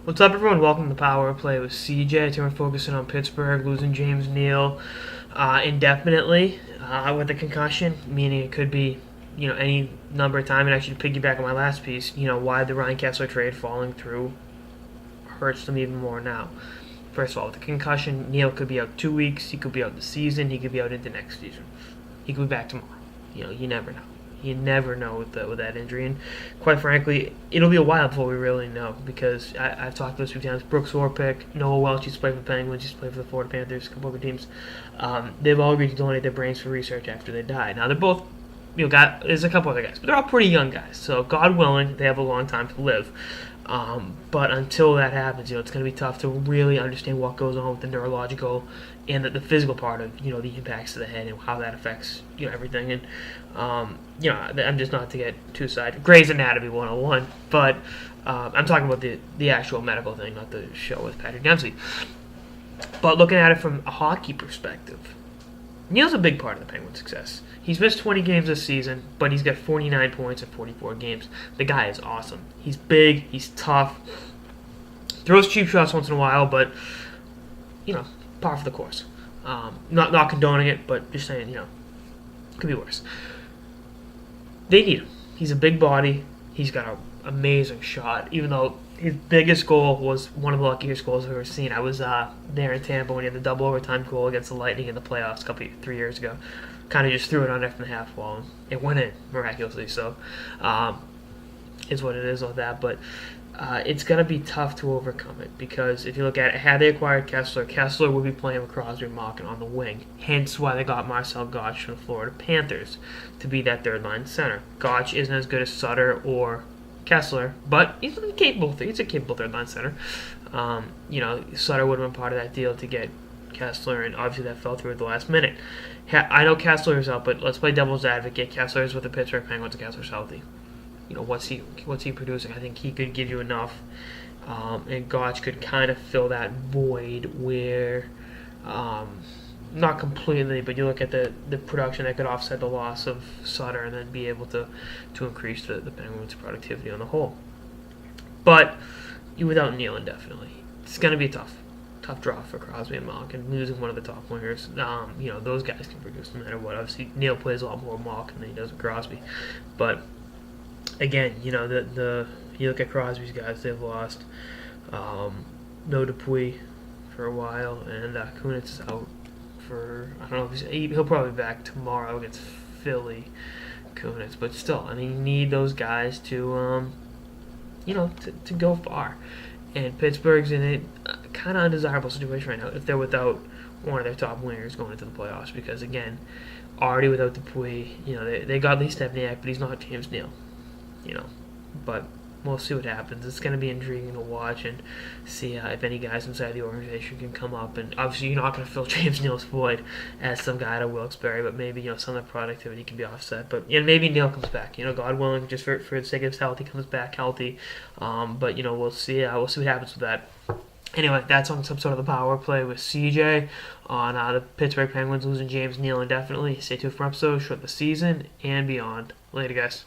What's up, everyone? Welcome to Power Play with CJ. Today we're focusing on Pittsburgh losing James Neal indefinitely with a concussion, meaning it could be any number of time. And actually, to piggyback on my last piece, why the Ryan Kessler trade falling through hurts them even more now. First of all, with the concussion, Neal could be out 2 weeks. He could be out the season. He could be out into next season. He could be back tomorrow. You never know. You never know with that injury, and quite frankly, it'll be a while before we really know, because I've talked to this a few times. Brooks Orpik, Noah Welch used to play for the Penguins, used to play for the Florida Panthers, a couple other teams. They've all agreed to donate their brains for research after they die. Now they're both, there's a couple other guys, but they're all pretty young guys. So God willing, they have a long time to live. But until that happens, it's going to be tough to really understand what goes on with the neurological and the physical part of, the impacts to the head and how that affects, everything. And, I'm just not to get too side. Grey's Anatomy 101, but I'm talking about the actual medical thing, not the show with Patrick Dempsey. But looking at it from a hockey perspective, Neal's a big part of the Penguins' success. He's missed 20 games this season, but he's got 49 points in 44 games. The guy is awesome. He's big. He's tough. Throws cheap shots once in a while, but, par for the course. Not condoning it, but just saying, could be worse. They need him. He's a big body. He's got an amazing shot, even though his biggest goal was one of the luckiest goals I've ever seen. I was there in Tampa when he had the double overtime goal against the Lightning in the playoffs 3 years ago. Kind of just threw it on there from the half wall, and it went in miraculously. So, is what it is with that. But it's going to be tough to overcome it, because if you look at it, had they acquired Kessler would be playing with Crosby and Malkin on the wing. Hence why they got Marcel Gottsch from the Florida Panthers to be that third-line center. Gottsch isn't as good as Sutter or Kessler, but he's a capable third-line center. Sutter would have been part of that deal to get Kessler, and obviously that fell through at the last minute. I know Kessler is out, but let's play devil's advocate. Kessler is with the Pittsburgh Penguins, and Kessler's healthy. What's he producing? I think he could give you enough, and Gottsch could kind of fill that void where, not completely, but you look at the production that could offset the loss of Sutter, and then be able to increase the Penguins' productivity on the whole. But without Neal indefinitely, it's going to be tough draw for Crosby and Malkin, losing one of the top wingers. Those guys can produce no matter what. Obviously, Neal plays a lot more Malkin than he does with Crosby, but again, you look at Crosby's guys, they've lost no Dupuis for a while, and Kunitz is out for, I don't know if he'll probably be back tomorrow against Philly, Kunitz, but still, you need those guys to to go far. And Pittsburgh's in a kind of undesirable situation right now if they're without one of their top wingers going into the playoffs, because again, already without Dupuis, they got Lee Stepniak, but he's not James Neal. But we'll see what happens. It's going to be intriguing to watch and see if any guys inside the organization can come up. And obviously, you're not going to fill James Neal's void as some guy to Wilkes-Barre, but maybe some of the productivity can be offset. But maybe Neal comes back. God willing, just for the sake of his health, he comes back healthy. But we'll see. We'll see what happens with that. Anyway, that's on some sort of the power play with CJ on the Pittsburgh Penguins losing James Neal indefinitely. Stay tuned for episodes throughout the season and beyond. Later, guys.